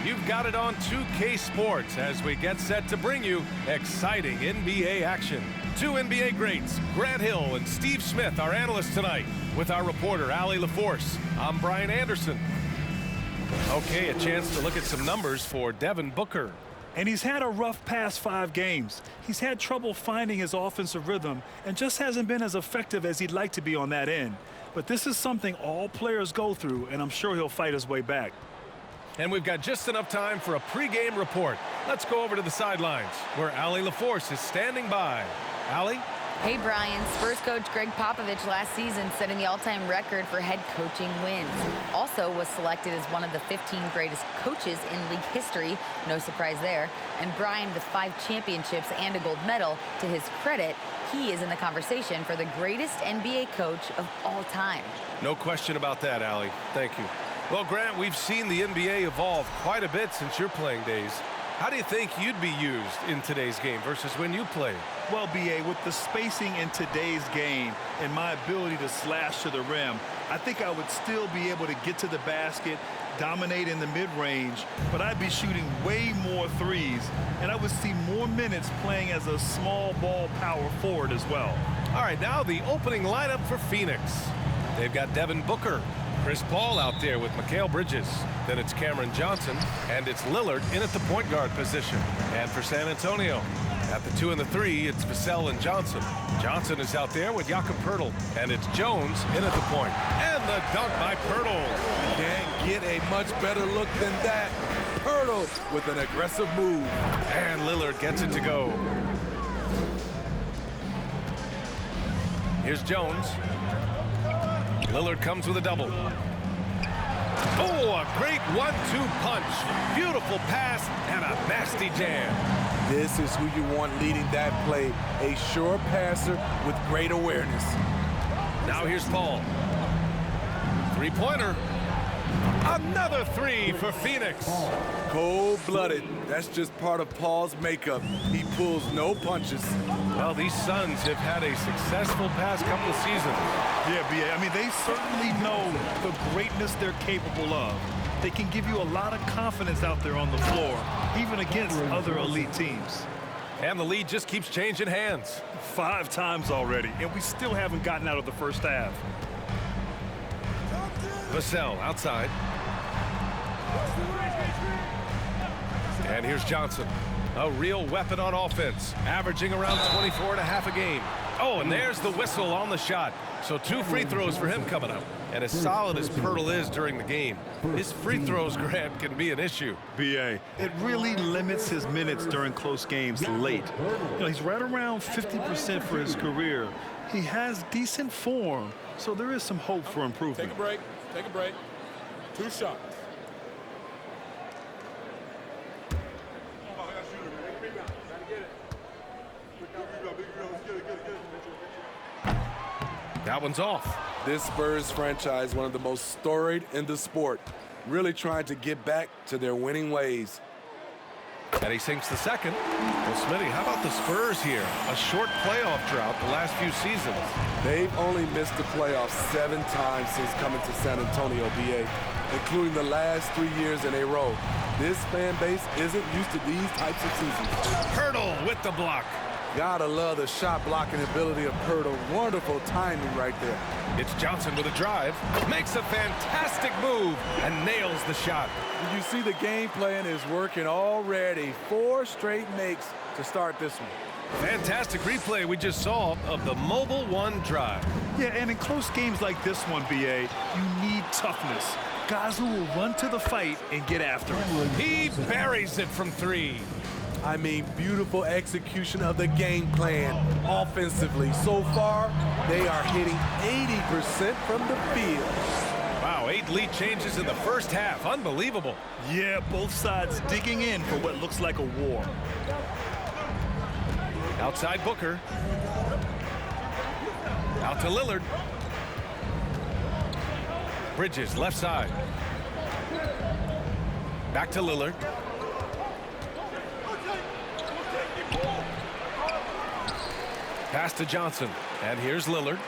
You've got it on 2K Sports as we get set to bring you exciting NBA action. Two NBA greats, Grant Hill and Steve Smith, our analysts tonight, with our reporter, Allie LaForce. I'm Brian Anderson. Okay, a chance to look at some numbers for Devin Booker. And he's had a rough past 5 games. He's had trouble finding his offensive rhythm and just hasn't been as effective as he'd like to be on that end. But this is something all players go through, and I'm sure he'll fight his way back. And we've got just enough time for a pregame report. Let's go over to the sidelines, where Allie LaForce is standing by. Allie? Hey, Brian. Spurs coach Greg Popovich last season setting the all-time record for head coaching wins. Also was selected as one of the 15 greatest coaches in league history. No surprise there. And Brian, with 5 championships and a gold medal, to his credit, he is in the conversation for the greatest NBA coach of all time. No question about that, Allie. Thank you. Well, Grant, we've seen the NBA evolve quite a bit since your playing days. How do you think you'd be used in today's game versus when you played? Well, B.A., with the spacing in today's game and my ability to slash to the rim, I think I would still be able to get to the basket, dominate in the mid-range, but I'd be shooting way more threes, and I would see more minutes playing as a small ball power forward as well. All right, now the opening lineup for Phoenix. They've got Devin Booker, Chris Paul out there with Mikal Bridges. Then it's Cameron Johnson, and it's Lillard in at the point guard position. And for San Antonio, at the 2 and the 3, it's Vassell and Johnson. Johnson is out there with Jakob Poeltl, and it's Jones in at the point. And the dunk by Poeltl. Can't get a much better look than that. Poeltl with an aggressive move. And Lillard gets it to go. Here's Jones. Lillard comes with a double. Oh, a great 1-2 punch. Beautiful pass and a nasty jam. This is who you want leading that play. A sure passer with great awareness. Now here's Paul. Three-pointer. Another 3 for Phoenix. Cold-blooded. That's just part of Paul's makeup. He pulls no punches. Well, these Suns have had a successful past couple of seasons. Yeah, B.A., I mean, they certainly know the greatness they're capable of. They can give you a lot of confidence out there on the floor, even against other elite teams. And the lead just keeps changing hands. 5 times already, and we still haven't gotten out of the first half. Vassell outside. And here's Johnson. A real weapon on offense, averaging around 24 and a half a game. Oh, and there's the whistle on the shot. So 2 free throws for him coming up. And as solid as Poeltl is during the game, his free throws, Grant, can be an issue. B.A., it really limits his minutes during close games late. You know, he's right around 50% for his career. He has decent form, so there is some hope for improvement. Take a break. Take a break. 2 shots. That one's off. This Spurs franchise, one of the most storied in the sport, really trying to get back to their winning ways. And he sinks the second. Well, Smitty, how about the Spurs here? A short playoff drought the last few seasons. They've only missed the playoffs 7 times since coming to San Antonio, B.A., including the last 3 years in a row. This fan base isn't used to these types of seasons. Poeltl with the block. Gotta love the shot blocking ability of Poeltl. Wonderful timing right there. It's Johnson with a drive. Makes a fantastic move and nails the shot. You see the game plan is working already. 4 straight makes to start this one. Fantastic replay we just saw of the Mobile One drive. Yeah, and in close games like this one, B.A., you need toughness. Guys who will run to the fight and get after it. He buries it from 3. I mean, beautiful execution of the game plan offensively. So far, they are hitting 80% from the field. Wow, 8 lead changes in the first half. Unbelievable. Yeah, both sides digging in for what looks like a war. Outside Booker. Out to Lillard. Bridges, left side. Back to Lillard. Pass to Johnson. And here's Lillard.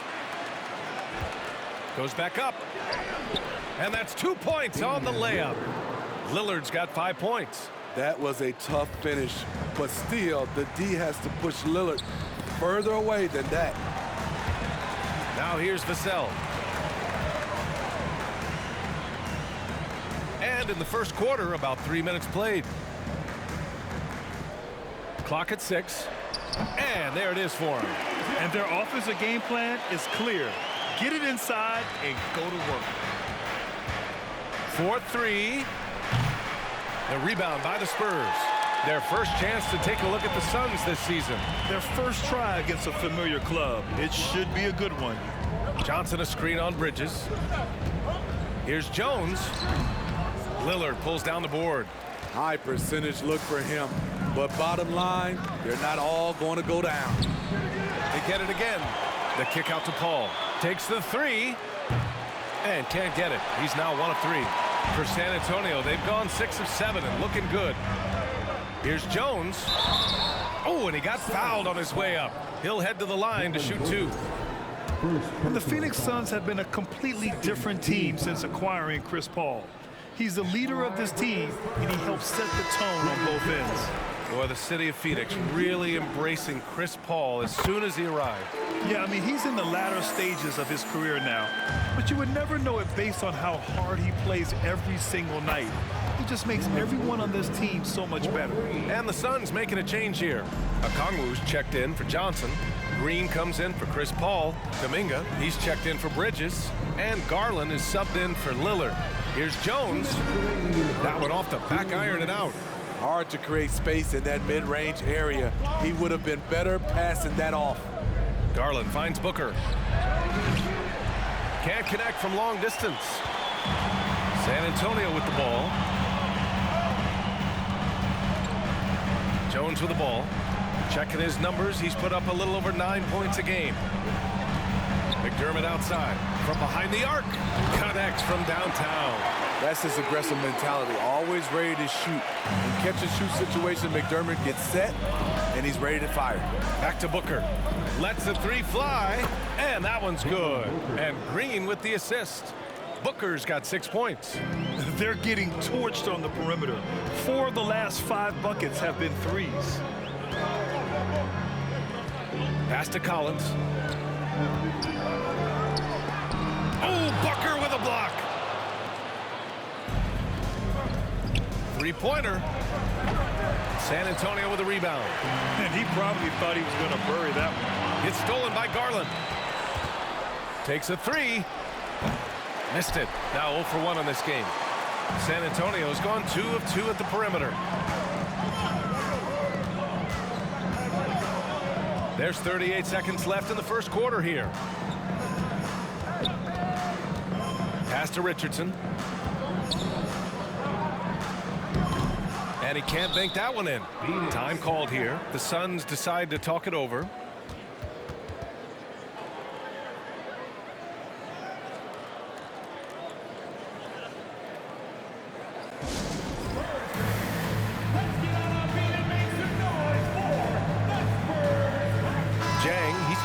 Goes back up. And that's 2 points on the layup. Lillard's got 5 points. That was a tough finish, but still, the D has to push Lillard further away than that. Now here's Vassell. And in the first quarter, about 3 minutes played. Clock at 6. And there it is for him. And their offensive game plan is clear. Get it inside and go to work. 4-3. The rebound by the Spurs. Their first chance to take a look at the Suns this season. Their first try against a familiar club. It should be a good one. Johnson a screen on Bridges. Here's Jones. Lillard pulls down the board. High percentage look for him, but bottom line, they're not all going to go down. They get it again. The kick out to Paul. Takes the 3 and can't get it. He's now 1 of 3. For San Antonio, they've gone 6 of 7 and looking good. Here's Jones. Oh, and he got fouled on his way up. He'll head to the line to shoot 2. And the Phoenix Suns have been a completely different team since acquiring Chris Paul. He's the leader of this team, and he helps set the tone on both ends. Boy, the city of Phoenix really embracing Chris Paul as soon as he arrived. Yeah, I mean, he's in the latter stages of his career now, but you would never know it based on how hard he plays every single night. He just makes everyone on this team so much better. And the Suns making a change here. Okongwu's checked in for Johnson. Green comes in for Chris Paul. Kuminga, he's checked in for Bridges. And Garland is subbed in for Lillard. Here's Jones. That one off the back iron and out. Hard to create space in that mid-range area. He would have been better passing that off. Garland finds Booker. Can't connect from long distance. San Antonio with the ball. Jones with the ball. Checking his numbers, he's put up a little over 9 points a game. McDermott outside. From behind the arc. Connects from downtown. That's his aggressive mentality. Always ready to shoot. In catch-and-shoot situation, McDermott gets set, and he's ready to fire. Back to Booker. Lets the 3 fly, and that one's good. And Green with the assist. Booker's got 6 points. They're getting torched on the perimeter. 4 of the last 5 buckets have been threes. Pass to Collins. Oh, Booker with a block. 3-pointer. San Antonio with a rebound. And he probably thought he was going to bury that one. It's stolen by Garland. Takes a 3. Missed it. Now 0 for 1 on this game. San Antonio's gone 2 of 2 at the perimeter. There's 38 seconds left in the first quarter here. Pass to Richardson. And he can't bank that one in. Time called here. The Suns decide to talk it over.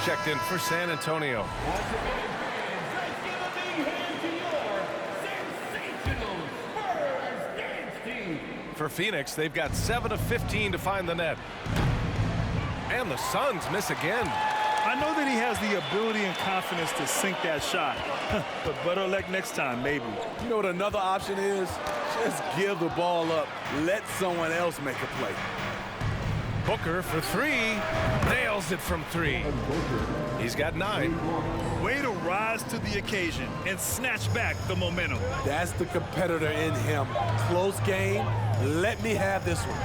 Checked in for San Antonio. For Phoenix, they've got 7 of 15 to find the net. And the Suns miss again. I know that he has the ability and confidence to sink that shot. But better luck next time, maybe. You know what another option is? Just give the ball up. Let someone else make a play. Booker for 3. Nails it from 3. He's got 9. Way to rise to the occasion and snatch back the momentum. That's the competitor in him. Close game. Let me have this one.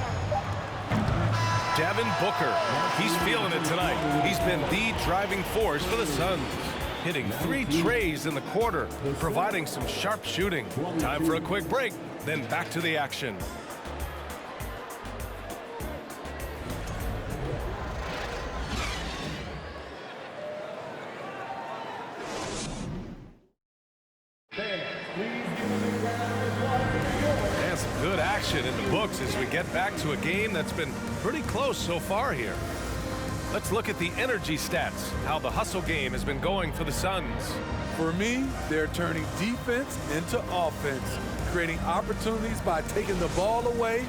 Devin Booker. He's feeling it tonight. He's been the driving force for the Suns. Hitting 3 trays in the quarter, providing some sharp shooting. Time for a quick break, then back to the action. And some good action in the books as we get back to a game that's been pretty close so far here. Let's look at the energy stats, how the hustle game has been going for the Suns. For me, they're turning defense into offense, creating opportunities by taking the ball away.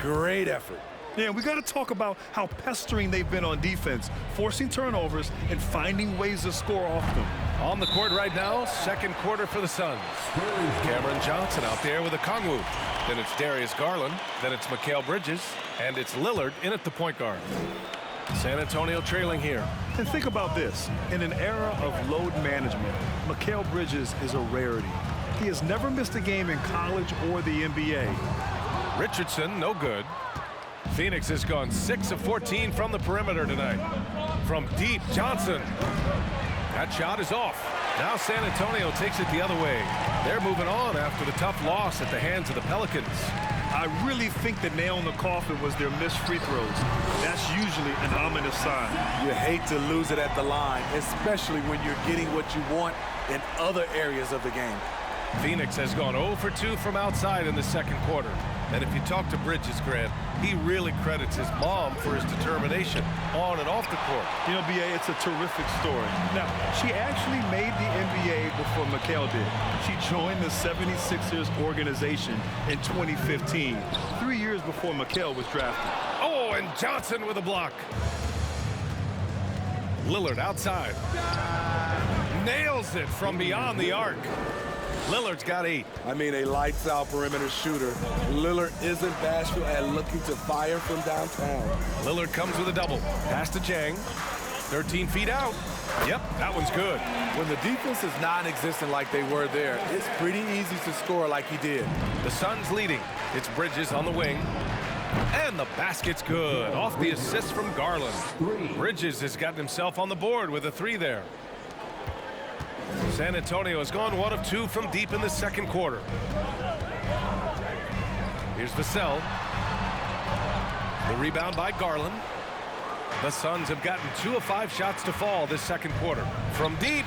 Great effort. Yeah, we got to talk about how pestering they've been on defense, forcing turnovers and finding ways to score off them. On the court right now, second quarter for the Suns. Cameron Johnson out there with a Kongwu. Then it's Darius Garland. Then it's Mikal Bridges. And it's Lillard in at the point guard. San Antonio trailing here. And think about this. In an era of load management, Mikal Bridges is a rarity. He has never missed a game in college or the NBA. Richardson, no good. Pheonix has gone 6 of 14 from the perimeter tonight. From deep, Johnson. That shot is off. Now San Antonio takes it the other way. They're moving on after the tough loss at the hands of the Pelicans. I really think the nail in the coffin was their missed free throws. That's usually an ominous sign. You hate to lose it at the line, especially when you're getting what you want in other areas of the game. Pheonix has gone 0 for 2 from outside in the second quarter. And if you talk to Bridges, Grant, he really credits his mom for his determination on and off the court. You know, B.A., it's a terrific story. Now, she actually made the NBA before Mikal did. She joined the 76ers organization in 2015, 3 years before Mikal was drafted. Oh, and Johnson with a block. Lillard outside. Nails it from beyond the arc. Lillard's got 8. I mean, a lights-out perimeter shooter. Lillard isn't bashful at looking to fire from downtown. Lillard comes with a double. Pass to Jang. 13 feet out. Yep, that one's good. When the defense is non-existent like they were there, it's pretty easy to score like he did. The Suns leading. It's Bridges on the wing. And the basket's good. Off the assist from Garland. Bridges has gotten himself on the board with a 3 there. San Antonio has gone 1 of 2 from deep in the second quarter. Here's Vassell. The rebound by Garland. The Suns have gotten 2 of 5 shots to fall this second quarter. From deep,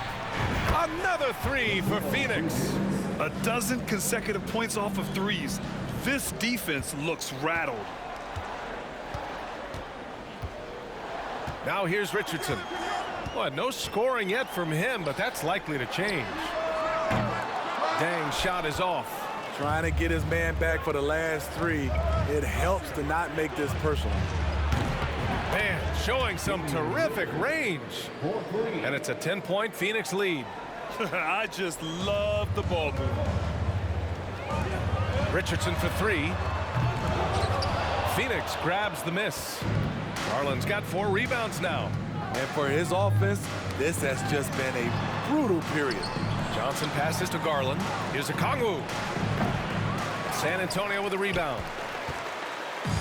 another 3 for Pheonix. A dozen consecutive points off of threes. This defense looks rattled. Now here's Richardson. Well, no scoring yet from him, but that's likely to change. Dang, shot is off. Trying to get his man back for the last 3. It helps to not make this personal. Man, showing some terrific range. And it's a 10-point Pheonix lead. I just love the ball move. Richardson for 3. Pheonix grabs the miss. Garland's got 4 rebounds now. And for his offense, this has just been a brutal period. Johnson passes to Garland. Here's a Kongwu. San Antonio with a rebound.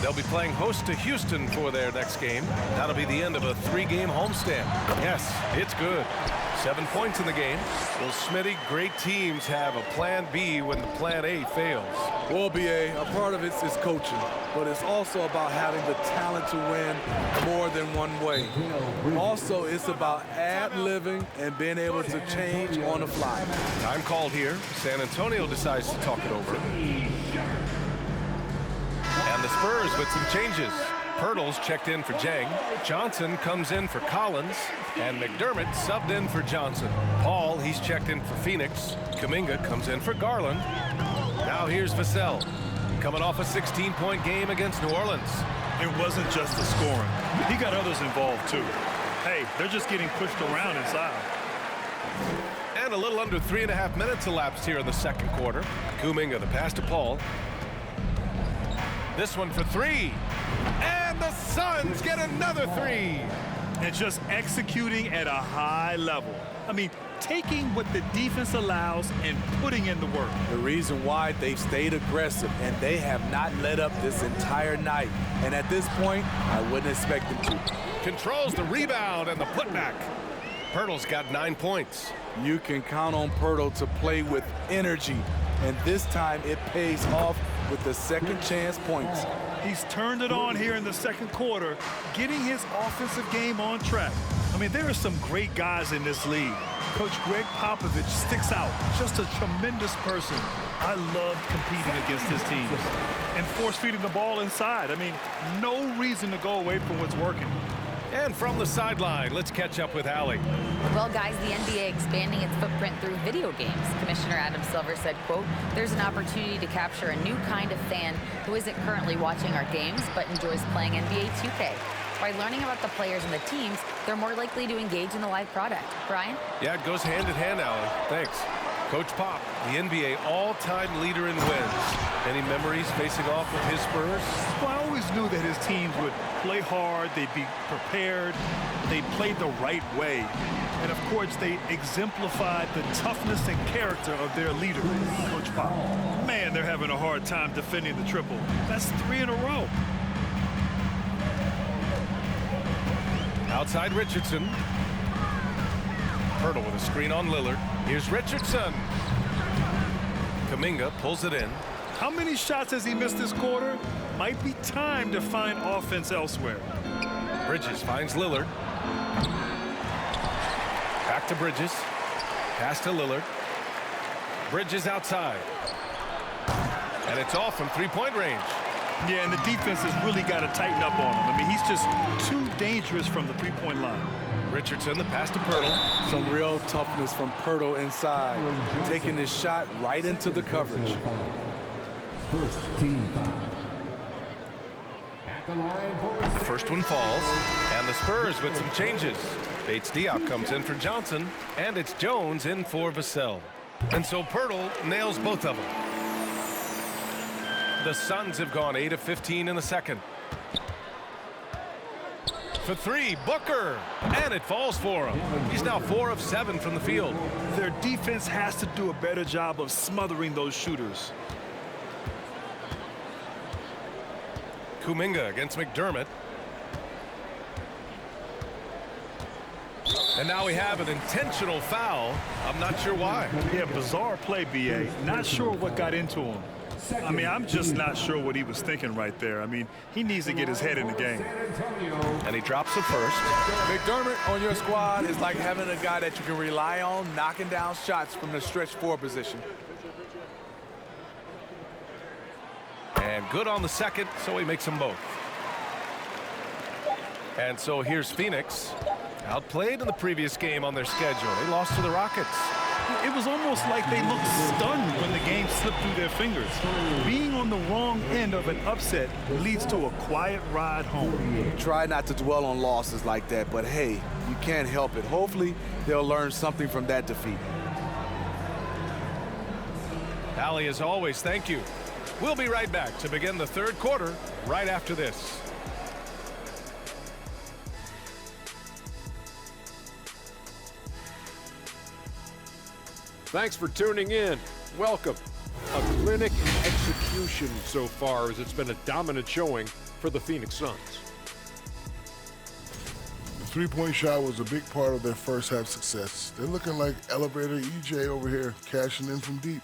They'll be playing host to Houston for their next game. That'll be the end of a 3-game homestand. Yes, it's good. 7 points in the game. Well, Smitty, great teams have a plan B when the plan A fails. Well, B.A., a part of it is coaching, but it's also about having the talent to win more than one way. Also, it's about ad-libbing and being able to change on the fly. Time called here. San Antonio decides to talk it over. And the Spurs with some changes. Pirtle's checked in for Jang. Johnson comes in for Collins. And McDermott subbed in for Johnson. Paul, he's checked in for Pheonix. Kuminga comes in for Garland. Now here's Vassell. Coming off a 16-point game against New Orleans. It wasn't just the scoring. He got others involved, too. Hey, they're just getting pushed around inside. And a little under 3.5 minutes elapsed here in the second quarter. Kuminga, the pass to Paul. This one for 3. And the Suns get another 3. And just executing at a high level. I mean, taking what the defense allows and putting in the work. The reason why they've stayed aggressive and they have not let up this entire night. And at this point, I wouldn't expect them to. Controls the rebound and the putback. Pirtle's got 9 points. You can count on Pirtle to play with energy. And this time it pays off with the second chance points. He's turned it on here in the second quarter, getting his offensive game on track. I mean, there are some great guys in this league. Coach Greg Popovich sticks out. Just a tremendous person. I loved competing against his team. And force-feeding the ball inside. I mean, no reason to go away from what's working. And from the sideline, let's catch up with Allie. Well, guys, the NBA expanding its footprint through video games. Commissioner Adam Silver said, quote, "There's an opportunity to capture a new kind of fan who isn't currently watching our games but enjoys playing NBA 2K. By learning about the players and the teams, they're more likely to engage in the live product." Brian? Yeah, it goes hand in hand, Allie. Thanks. Coach Pop, the NBA all-time leader in wins. Any memories facing off with his Spurs? Well, I always knew that his teams would play hard, they'd be prepared, they played the right way. And of course, they exemplified the toughness and character of their leader, Coach Pop. Man, they're having a hard time defending the triple. That's 3 in a row. Outside Richardson. Hurdle with a screen on Lillard. Here's Richardson. Kuminga pulls it in. How many shots has he missed this quarter? Might be time to find offense elsewhere. Bridges finds Lillard. Back to Bridges. Pass to Lillard. Bridges outside. And it's off from three-point range. Yeah, and the defense has really got to tighten up on him. I mean, he's just too dangerous from the three-point line. Richardson, the pass to Pirtle. Some real toughness from Pirtle inside, taking his shot right into the coverage. First team foul. At the line for The first one falls, and the Spurs with some changes. Bates Diop comes in for Johnson, and it's Jones in for Vassell. And so Pirtle nails both of them. The Suns have gone 8 of 15 in the second. For three, Booker, and it falls for him. He's now 4 of 7 from the field. Their defense has to do a better job of smothering those shooters. Kuminga against McDermott. And now we have an intentional foul. I'm not sure why. Yeah, bizarre play, B.A. Not sure what got into him. I mean, I'm just not sure what he was thinking right there. I mean, he needs to get his head in the game. And he drops the first. McDermott on your squad is like having a guy that you can rely on knocking down shots from the stretch 4 position. And good on the second, so he makes them both. And so here's Phoenix. Outplayed in the previous game on their schedule. They lost to the Rockets. It was almost like they looked stunned when the game slipped through their fingers. Being on the wrong end of an upset leads to a quiet ride home. Try not to dwell on losses like that, but hey, you can't help it. Hopefully, they'll learn something from that defeat. Allie, as always, thank you. We'll be right back to begin the third quarter right after this. Thanks for tuning in. Welcome. A clinic in execution so far, as it's been a dominant showing for the Phoenix Suns. The three-point shot was a big part of their first half success. They're looking like elevator EJ over here, cashing in from deep.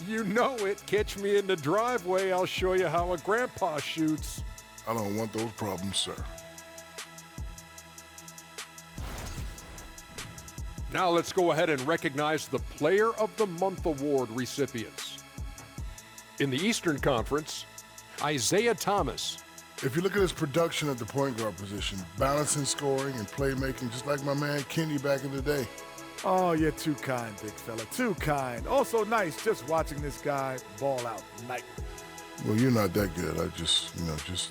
You know it. Catch me in the driveway. I'll show you how a grandpa shoots. I don't want those problems, sir. Now let's go ahead and recognize the Player of the Month Award recipients. In the Eastern Conference, Isaiah Thomas. If you look at his production at the point guard position, balancing scoring and playmaking, just like my man Kenny back in the day. Oh, you're too kind, big fella, too kind. Also nice just watching this guy ball out nightly. Well, you're not that good. I just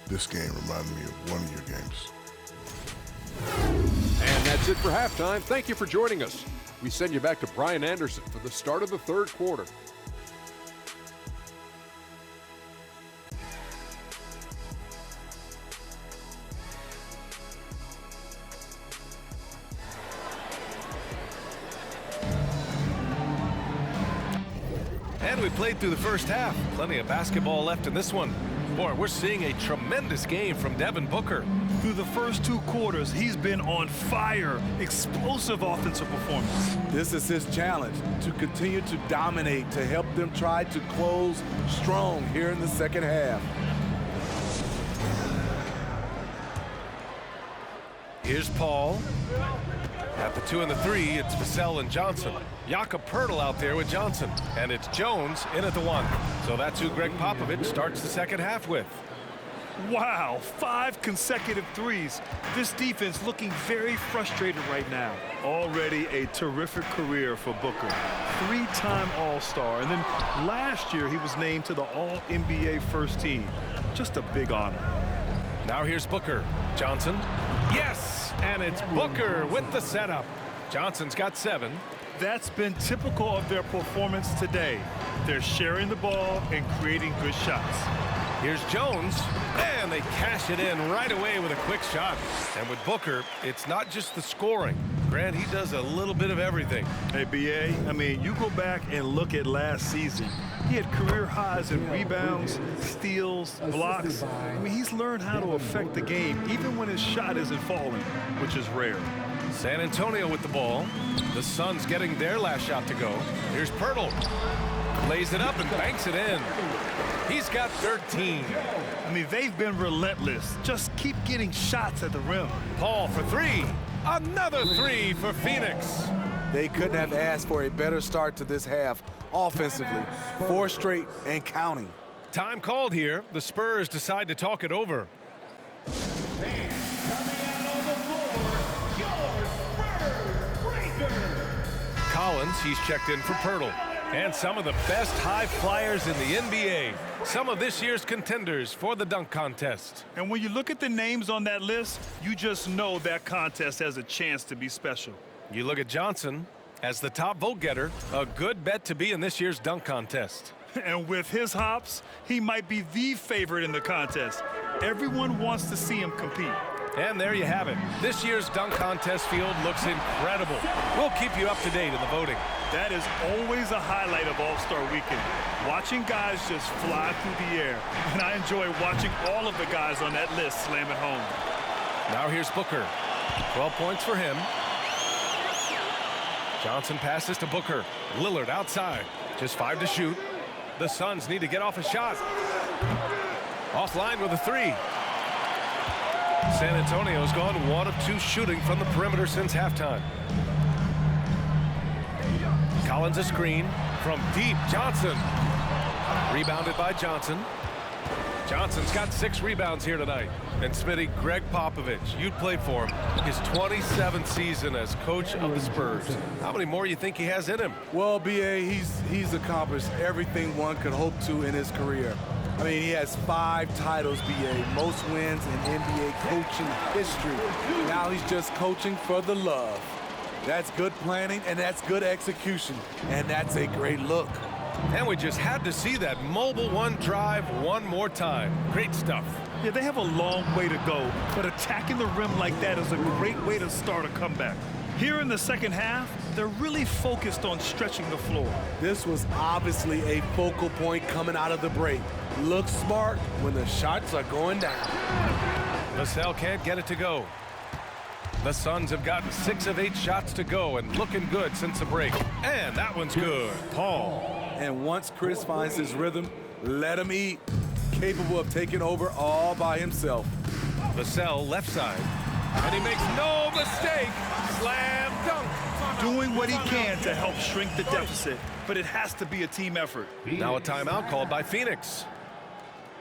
this game reminded me of one of your games. And that's it for halftime. Thank you for joining us. We send you back to Brian Anderson for the start of the third quarter. And we played through the first half. Plenty of basketball left in this one. Boy, we're seeing a tremendous game from Devin Booker. Through the first 2 quarters, he's been on fire. Explosive offensive performance. This is his challenge, to continue to dominate, to help them try to close strong here in the second half. Here's Paul. At the 2 and the 3, it's Vassell and Johnson. Jakob Poeltl out there with Johnson. And it's Jones in at the 1. So that's who Greg Popovich starts the second half with. Wow, 5 consecutive threes. This defense looking very frustrated right now. Already a terrific career for Booker. 3-time All-Star, and then last year he was named to the All-NBA first team. Just a big honor. Now here's Booker. Johnson. Yes! And it's Booker with the setup. Johnson's got 7. That's been typical of their performance today. They're sharing the ball and creating good shots. Here's Jones, and they cash it in right away with a quick shot. And with Booker, it's not just the scoring. Grant, he does a little bit of everything. Hey, B.A., I mean, you go back and look at last season. He had career highs in rebounds, steals, blocks. I mean, he's learned how to affect the game, even when his shot isn't falling, which is rare. San Antonio with the ball. The Suns getting their last shot to go. Here's Pirtle. Lays it up and banks it in. He's got 13. I mean, they've been relentless. Just keep getting shots at the rim. Paul for 3. Another 3 for Pheonix. They couldn't have asked for a better start to this half offensively. 4 straight and counting. Time called here. The Spurs decide to talk it over. Collins, he's checked in for Pirtle. And some of the best high flyers in the NBA. Some of this year's contenders for the dunk contest. And when you look at the names on that list, you just know that contest has a chance to be special. You look at Johnson as the top vote getter, a good bet to be in this year's dunk contest. And with his hops, he might be the favorite in the contest. Everyone wants to see him compete. And there you have it. This year's dunk contest field looks incredible. We'll keep you up to date in the voting. That is always a highlight of All-Star Weekend. Watching guys just fly through the air. And I enjoy watching all of the guys on that list slam it home. Now here's Booker. 12 points for him. Johnson passes to Booker. Lillard outside. Just 5 to shoot. The Suns need to get off a shot. Offline with a 3. San Antonio's gone 1 of 2 shooting from the perimeter since halftime. Collins a screen from deep. Johnson. Rebounded by Johnson. Johnson's got 6 rebounds here tonight. And Smitty, Greg Popovich, you played for him. His 27th season as coach of the Spurs. How many more you think he has in him? Well, B.A., he's accomplished everything one could hope to in his career. I mean, he has 5 titles, B.A., most wins in NBA coaching history. Now he's just coaching for the love. That's good planning, and that's good execution, and that's a great look. And we just had to see that mobile one drive one more time. Great stuff. Yeah, they have a long way to go, but attacking the rim like that is a great way to start a comeback. Here in the second half, they're really focused on stretching the floor. This was obviously a focal point coming out of the break. Look smart when the shots are going down. Vassell can't get it to go. The Suns have gotten 6 of 8 shots to go and looking good since the break. And that one's good. Paul. And once Chris finds his rhythm, let him eat. Capable of taking over all by himself. Vassell left side. And he makes no mistake. Slam dunk. Doing what he can to help shrink the deficit, but it has to be a team effort. Now a timeout called by Pheonix.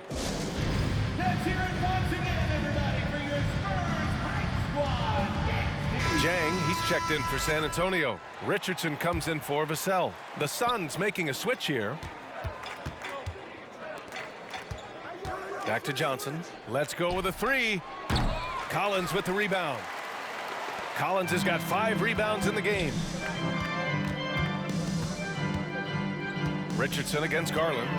Let's hear it once again, everybody, for your Spurs Hype Squad. Jang, he's checked in for San Antonio. Richardson comes in for Vassell. The Suns making a switch here. Back to Johnson. Let's go with a 3. Collins with the rebound. Collins has got 5 rebounds in the game. Richardson against Garland.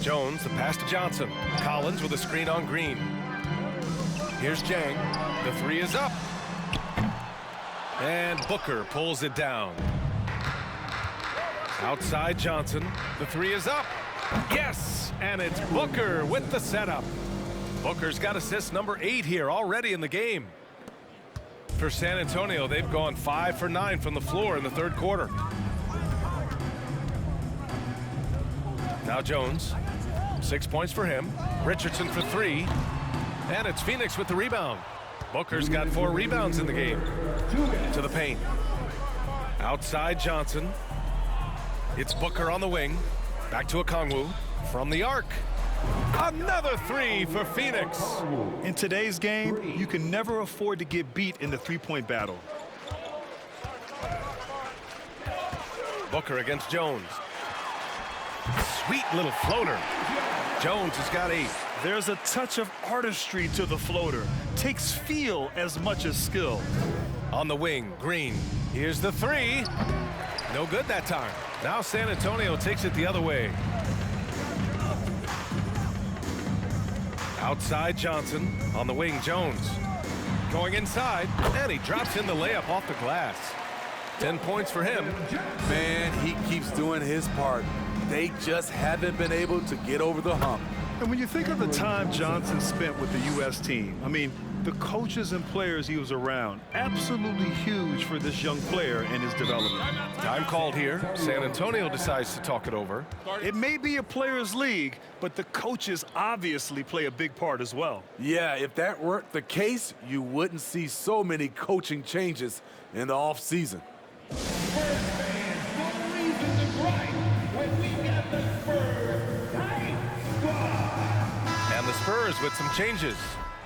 Jones, the pass to Johnson. Collins with a screen on Green. Here's Jang. The 3 is up. And Booker pulls it down. Outside Johnson. The 3 is up. Yes! And it's Booker with the setup. Booker's got assist number 8 here already in the game. For San Antonio, they've gone 5 for 9 from the floor in the third quarter. Now Jones. 6 points for him. Richardson for 3. And it's Pheonix with the rebound. Booker's got 4 rebounds in the game. To the paint. Outside Johnson. It's Booker on the wing. Back to Okongwu. From the arc. Another three for Pheonix. In today's game, you can never afford to get beat in the three-point battle. Booker against Jones. Sweet little floater. Jones has got 8. There's a touch of artistry to the floater. Takes feel as much as skill. On the wing, Green. Here's the 3. No good that time. Now San Antonio takes it the other way. Outside Johnson. On the wing, Jones. Going inside, and he drops in the layup off the glass. 10 points for him. Man, he keeps doing his part. They just haven't been able to get over the hump. And when you think of the time Johnson spent with the U.S. team, I mean, the coaches and players he was around, absolutely huge for this young player and his development. Time called here. San Antonio decides to talk it over. It may be a players' league, but the coaches obviously play a big part as well. Yeah, if that weren't the case, you wouldn't see so many coaching changes in the offseason. Spurs fans, no reason to gripe when we got the Spurs Hype Squad. And the Spurs with some changes.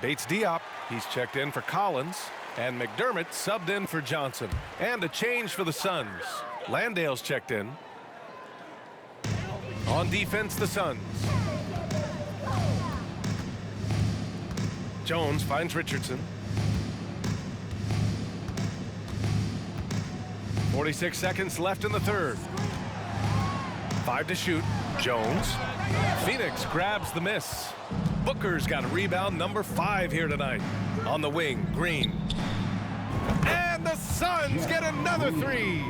Bates Diop, he's checked in for Collins. And McDermott subbed in for Johnson. And a change for the Suns. Landale's checked in. On defense, the Suns. Jones finds Richardson. 46 seconds left in the third. 5 to shoot. Jones. Pheonix grabs the miss. Booker's got a rebound number 5 here tonight. On the wing, Green. And the Suns get another 3.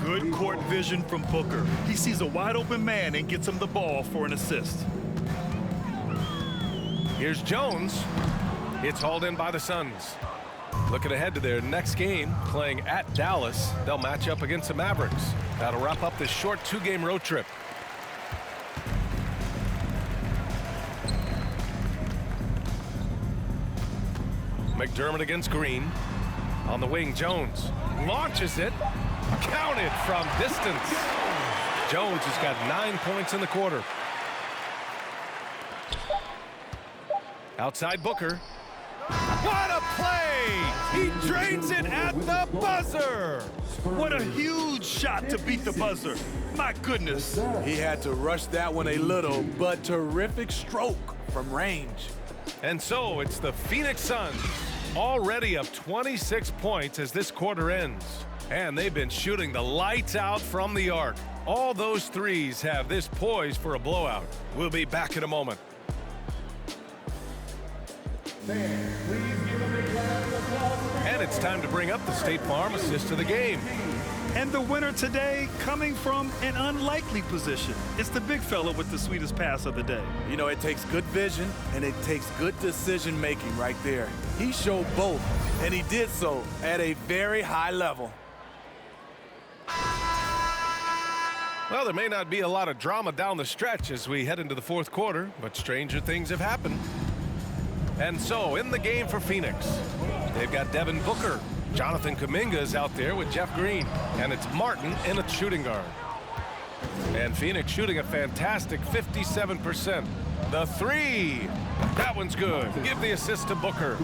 Good court vision from Booker. He sees a wide open man and gets him the ball for an assist. Here's Jones. It's hauled in by the Suns. Looking ahead to their next game, playing at Dallas. They'll match up against the Mavericks. That'll wrap up this short 2-game road trip. McDermott against Green. On the wing, Jones launches it. Counted from distance. Jones has got 9 points in the quarter. Outside Booker. What a play! He drains it at the buzzer! What a huge shot to beat the buzzer. My goodness. He had to rush that one a little, but terrific stroke from range. And so it's the Pheonix Suns, already up 26 points as this quarter ends. And they've been shooting the lights out from the arc. All those threes have this poised for a blowout. We'll be back in a moment. And it's time to bring up the State Farm assist of the game. And the winner today coming from an unlikely position. It's the big fella with the sweetest pass of the day. You know, it takes good vision and it takes good decision making right there. He showed both, and he did so at a very high level. Well, there may not be a lot of drama down the stretch as we head into the fourth quarter, but stranger things have happened. And so, in the game for Pheonix, they've got Devin Booker. Jonathan Kuminga is out there with Jeff Green. And it's Martin in a shooting guard. And Pheonix shooting a fantastic 57%. The 3. That one's good. Give the assist to Booker.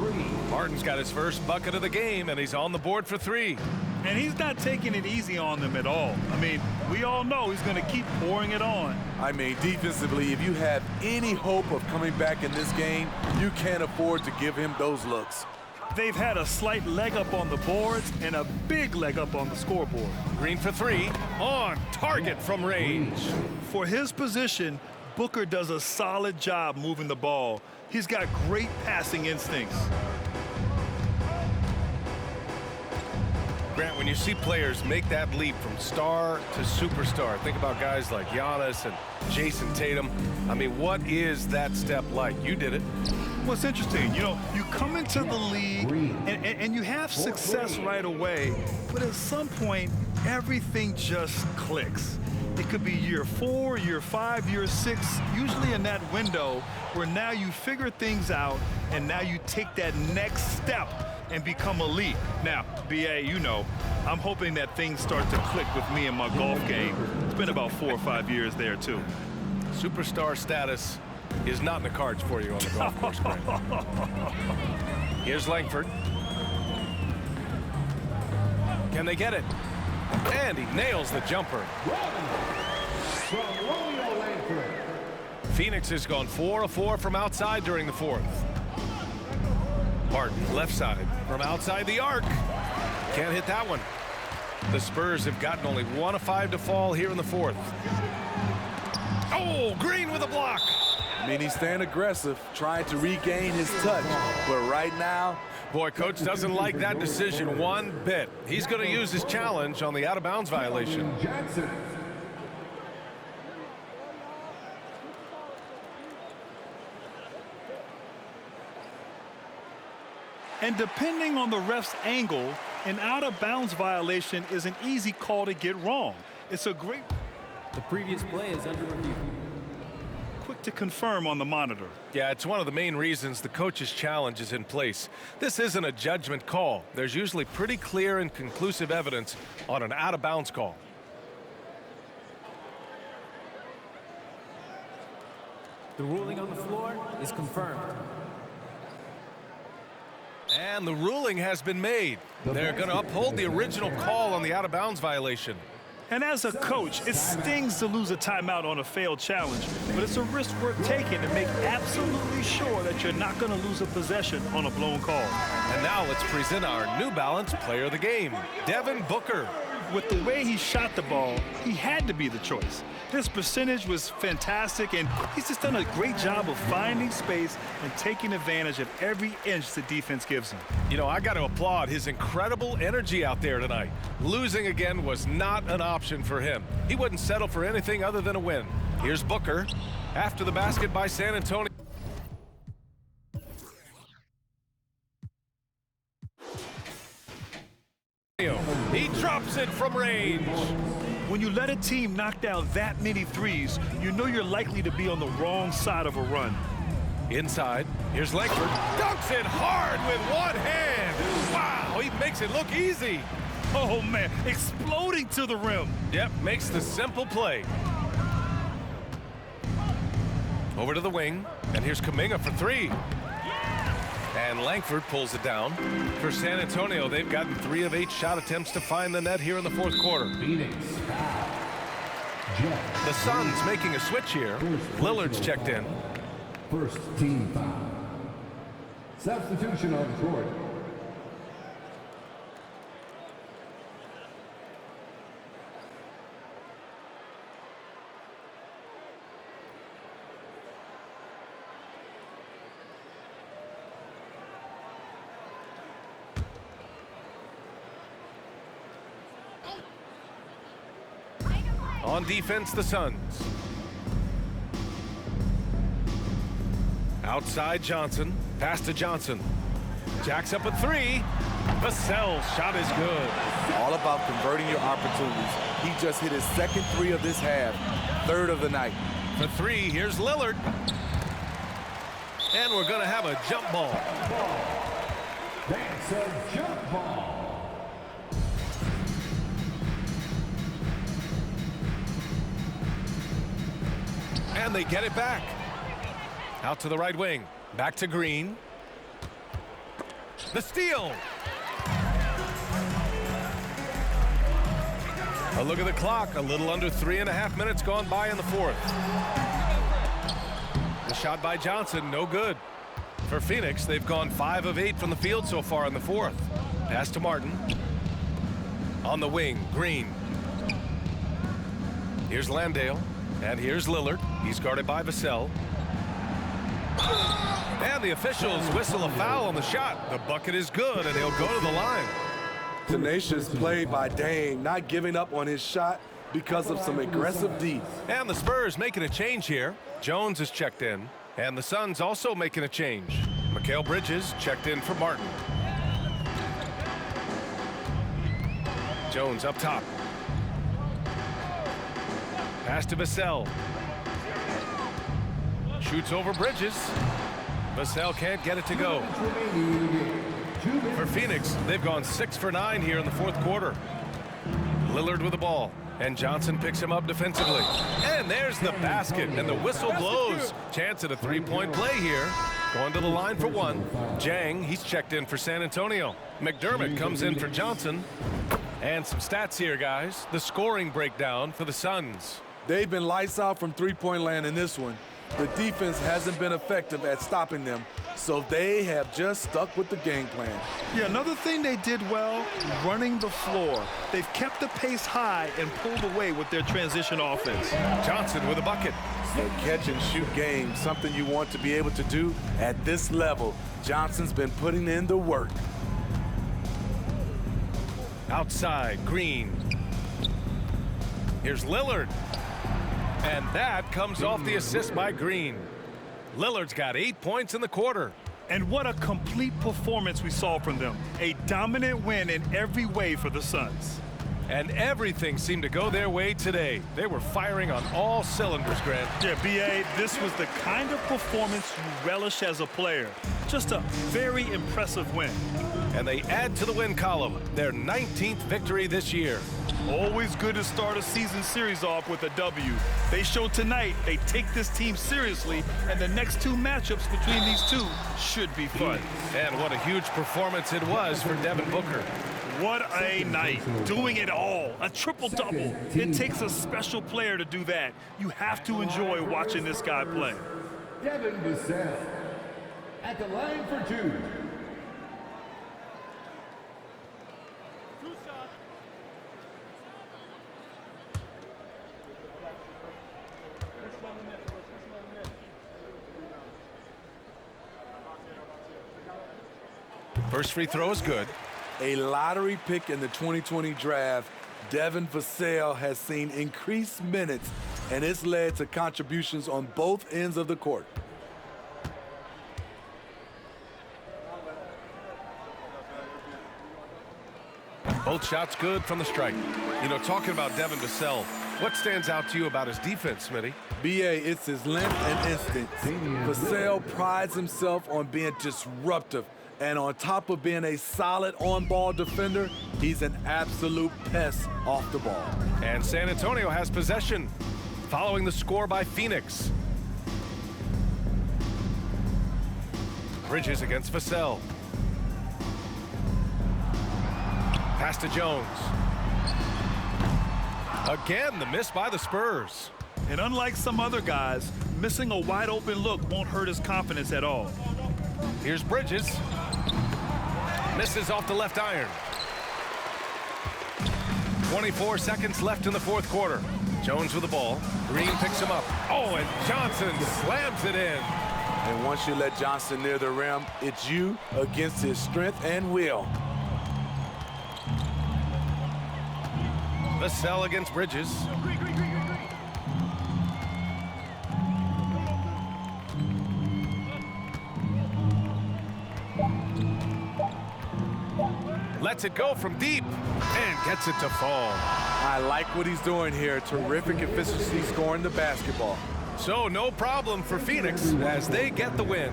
Martin's got his first bucket of the game, and he's on the board for 3. And he's not taking it easy on them at all. I mean, we all know he's going to keep pouring it on. I mean, defensively, if you have any hope of coming back in this game, you can't afford to give him those looks. They've had a slight leg up on the boards and a big leg up on the scoreboard. Green for 3. On target from range. For his position, Booker does a solid job moving the ball. He's got great passing instincts. Grant, when you see players make that leap from star to superstar, think about guys like Giannis and Jason Tatum. I mean, what is that step like? You did it. What's interesting, you know, you come into the league and you have success right away, but at some point, everything just clicks. It could be year 4, year 5, year 6, usually in that window where now you figure things out and now you take that next step and become elite. Now, BA, you know, I'm hoping that things start to click with me in my golf game. It's been about 4 or 5 years there, too. Superstar status is not in the cards for you on the golf course, Grant. Here's Langford. Can they get it? And he nails the jumper. Pheonix has gone 4 of 4 from outside during the fourth. Martin, left side, from outside the arc. Can't hit that one. The Spurs have gotten only 1 of 5 to fall here in the fourth. Oh, Green with a block. I mean, he's staying aggressive, trying to regain his touch. But right now, boy, coach doesn't like that decision one bit. He's going to use his challenge on the out-of-bounds violation. And depending on the ref's angle, an out-of-bounds violation is an easy call to get wrong. It's a great... The previous play is under review. Quick to confirm on the monitor. Yeah, it's one of the main reasons the coach's challenge is in place. This isn't a judgment call. There's usually pretty clear and conclusive evidence on an out-of-bounds call. The ruling on the floor is confirmed. And the ruling has been made. They're going to uphold the original call on the out-of-bounds violation. And as a coach, it stings to lose a timeout on a failed challenge, but it's a risk worth taking to make absolutely sure that you're not going to lose a possession on a blown call. And now let's present our New Balance player of the game, Devin Booker. With the way he shot the ball, he had to be the choice. His percentage was fantastic, and he's just done a great job of finding space and taking advantage of every inch the defense gives him. You know, I got to applaud his incredible energy out there tonight. Losing again was not an option for him. He wouldn't settle for anything other than a win. Here's Booker after the basket by San Antonio. He drops it from range. When you let a team knock down that many threes, you know you're likely to be on the wrong side of a run. Inside, here's Langford. Dunks it hard with one hand. Wow, he makes it look easy. Oh, man, exploding to the rim. Yep, makes the simple play. Over to the wing, and here's Kuminga for 3. And Langford pulls it down. For San Antonio, they've gotten 3 of 8 shot attempts to find the net here in the fourth quarter. The Suns making a switch here. Lillard's checked in. First team foul. Substitution on the court. On defense, the Suns. Outside Johnson. Pass to Johnson. Jacks up a 3. Vassell's shot is good. all about converting your opportunities. He just hit his second 3 of this half, 3rd of the night. For 3, here's Lillard. And we're going to have a jump ball. That's a jump ball. And they get it back. Out to the right wing. Back to Green. The steal. A look at the clock. A little under 3.5 minutes gone by in the fourth. The shot by Johnson, no good. For Pheonix, they've gone 5 of 8 from the field so far in the fourth. Pass to Martin. On the wing, Green. Here's Landale. And here's Lillard. He's guarded by Vassell. And the officials whistle a foul on the shot. The bucket is good, and he'll go to the line. Tenacious play by Dame, not giving up on his shot because of some aggressive D. And the Spurs making a change here. Jones is checked in, and the Suns also making a change. Mikal Bridges checked in for Martin. Jones up top. Pass to Vassell. Shoots over Bridges. Vassell can't get it to go. For Pheonix, they've gone 6 for 9 here in the fourth quarter. Lillard with the ball. And Johnson picks him up defensively. And there's the basket, and the whistle blows. Chance at a three-point play here. Going to the line for one. Jang, he's checked in for San Antonio. McDermott comes in for Johnson. And some stats here, guys. The scoring breakdown for the Suns. They've been lights out from three-point land in this one. The defense hasn't been effective at stopping them, so they have just stuck with the game plan. Yeah, another thing they did well, running the floor. They've kept the pace high and pulled away with their transition offense. Johnson with a bucket. A catch-and-shoot game, something you want to be able to do at this level. Johnson's been putting in the work. Outside, Green. Here's Lillard. And that comes off the assist by Green. Lillard's got 8 points in the quarter. And what a complete performance we saw from them. A dominant win in every way for the Suns. And everything seemed to go their way today. They were firing on all cylinders, Grant. Yeah, B.A., this was the kind of performance you relish as a player. Just a very impressive win. And they add to the win column, their 19th victory this year. Always good to start a season series off with a W. They showed tonight they take this team seriously, and the next two matchups between these two should be fun. And what a huge performance it was for Devin Booker. What a night. Doing it all. A triple-double. It takes a special player to do that. You have to enjoy watching this guy play. Devin Vassell at the line for two. First free throw is good. A lottery pick in the 2020 draft, Devin Vassell has seen increased minutes, and it's led to contributions on both ends of the court. Both shots good from the stripe. You know, talking about Devin Vassell, what stands out to you about his defense, Smitty? B.A., it's his length and instinct. Vassell prides himself on being disruptive. And on top of being a solid on-ball defender, he's an absolute pest off the ball. And San Antonio has possession, following the score by Pheonix. Bridges against Vassell. Pass to Jones. Again, the miss by the Spurs. And unlike some other guys, missing a wide-open look won't hurt his confidence at all. Here's Bridges. Misses off the left iron. 24 seconds left in the fourth quarter. Jones with the ball. Green picks him up. Oh, and Johnson slams it in. And once you let Johnson near the rim, it's you against his strength and will. Vassell against Bridges. Lets it go from deep and gets it to fall. I like what he's doing here. Terrific efficiency scoring the basketball. So no problem for Pheonix as they get the win.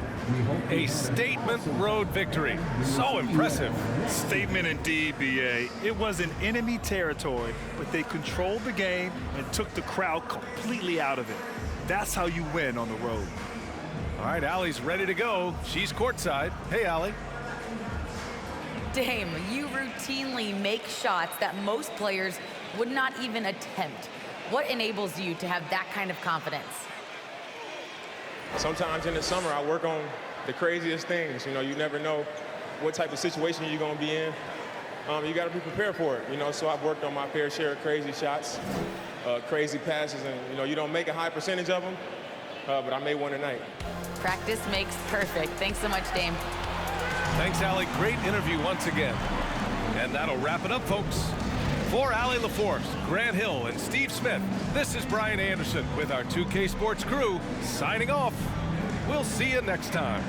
A statement road victory. So impressive. Statement indeed, B.A. It was in enemy territory, but they controlled the game and took the crowd completely out of it. That's how you win on the road. All right, Allie's ready to go. She's courtside. Hey, Allie. Dame, you routinely make shots that most players would not even attempt. What enables you to have that kind of confidence? Sometimes in the summer, I work on the craziest things. You know, you never know what type of situation you're going to be in. You got to be prepared for it, you know, so I've worked on my fair share of crazy shots, crazy passes, and, you know, you don't make a high percentage of them, but I made one tonight. Practice makes perfect. Thanks so much, Dame. Thanks, Allie. Great interview once again. And that'll wrap it up, folks. For Allie LaForce, Grant Hill, and Steve Smith, this is Brian Anderson with our 2K Sports crew signing off. We'll see you next time.